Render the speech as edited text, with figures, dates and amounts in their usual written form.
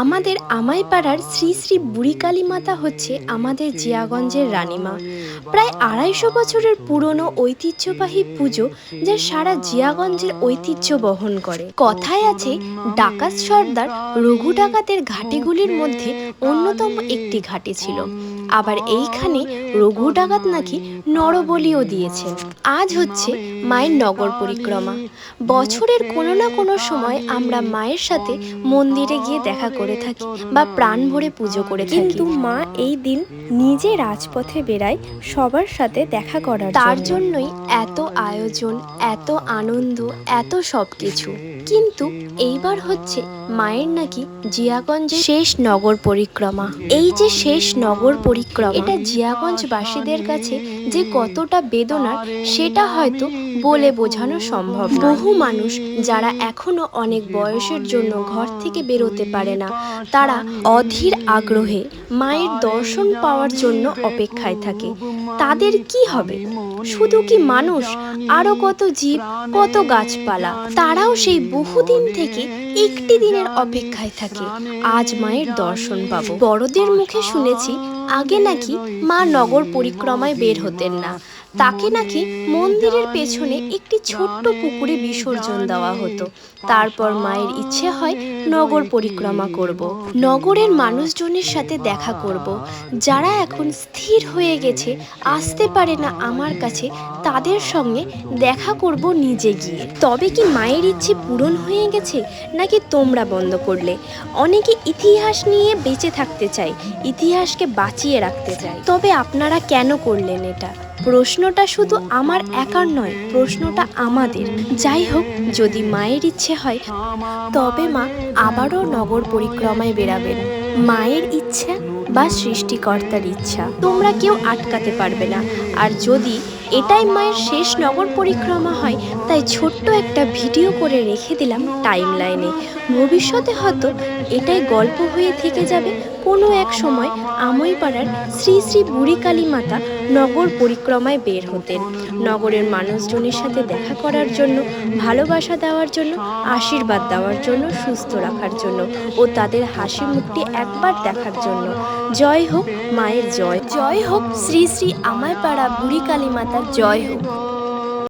আমাদের আমাইপাড়ার শ্রী শ্রী বুড়ি কালী মাতা হচ্ছে আমাদের জিয়াগঞ্জের রানীমা। প্রায় ২৫০ বছরের পুরনো ঐতিহ্যবাহী পুজো, যা সারা জিয়াগঞ্জের ঐতিহ্য বহন করে। কথায় আছে, ডাকাত সর্দার রঘু ডাকাতের ঘাটিগুলির মধ্যে অন্যতম একটি ঘাটি ছিল। আবার এইখানে রঘু ডাকাত নাকি নরবলিও দিয়েছেন। আজ হচ্ছে মায়ের নগর পরিক্রমা। বছরের কোনো না কোনো সময় আমরা মায়ের সাথে মন্দিরে গিয়ে দেখা করে থাকি বা প্রাণ ভরে পুজো করে থাকি। কিন্তু মা এই দিন নিজে রাজপথে বেড়ায় সবার সাথে দেখা করার। তার জন্যই এত আয়োজন, এত আনন্দ, এত সব কিছু। কিন্তু এইবার হচ্ছে মায়ের নাকি জিয়াগঞ্জের শেষ নগর পরিক্রমা। এই যে শেষ নগর পরিক্রমা, এটা জিয়াগঞ্জবাসীদের কাছে যে কতটা বেদনার সেটা হয়তো বলে বোঝানো সম্ভব। বহু মানুষ যারা এখনো অনেক বয়সের জন্য ঘর থেকে বেরোতে পারে না, তারা অধীর আগ্রহে মায়ের দর্শন পাওয়ার জন্য অপেক্ষায় থাকে। তাদের কি হবে? শুধু কি মানুষ, আরো কত জীব, কত গাছপালা, তারাও সেই বহুদিন থেকে একটি দিনের অপেক্ষায় থাকে, আজ মায়ের দর্শন পাবো। বড়দের মুখে শুনেছি আগে নাকি মা নগর পরিক্রমায় বের হতেন না, তাকে নাকি মন্দিরের পেছনে একটি ছোট্ট পুকুরে বিসর্জন দেওয়া হতো। তারপর মায়ের ইচ্ছে হয় নগর পরিক্রমা করব, নগরের মানুষজনের সাথে দেখা করব, যারা এখন স্থির হয়ে গেছে, আসতে পারে না আমার কাছে, তাদের সঙ্গে দেখা করব নিজে গিয়ে। তবে কি মায়ের ইচ্ছে পূরণ হয়ে গেছে, নাকি তোমরা বন্ধ করলে? অনেকে ইতিহাস নিয়ে বেঁচে থাকতে চায়, ইতিহাসকে বাঁচিয়ে রাখতে চায়। তবে আপনারা কেন করলেন এটা? প্রশ্নটা শুধু আমার একার নয়, প্রশ্নটা আমাদের। যাই হোক, যদি মায়ের ইচ্ছে হয় তবে মা আবারও নগর পরিক্রমায় বেরাবেন। মায়ের ইচ্ছা বা সৃষ্টিকর্তার ইচ্ছা তোমরা কেউ আটকাতে পারবে না। আর যদি এটাই মায়ের শেষ নগর পরিক্রমা হয়, তাই ছোট্ট একটা ভিডিও করে রেখে দিলাম টাইম লাইনে। ভবিষ্যতে হয়তো এটাই গল্প হয়ে থেকে যাবে। কোনো এক সময় আমাইপাড়ার শ্রী শ্রী বুড়ি কালী মাতা নগর পরিক্রমায় বের হতেন, নগরের মানুষজনের সাথে দেখা করার জন্য, ভালোবাসা দেওয়ার জন্য, আশীর্বাদ দেওয়ার জন্য, সুস্থ রাখার জন্য ও তাদের হাসি মুখটি একবার দেখার জন্য। জয় হোক মায়ের জয়, জয় হোক শ্রী শ্রী আমাইপাড়া বুড়ি কালী মাতার জয় হোক।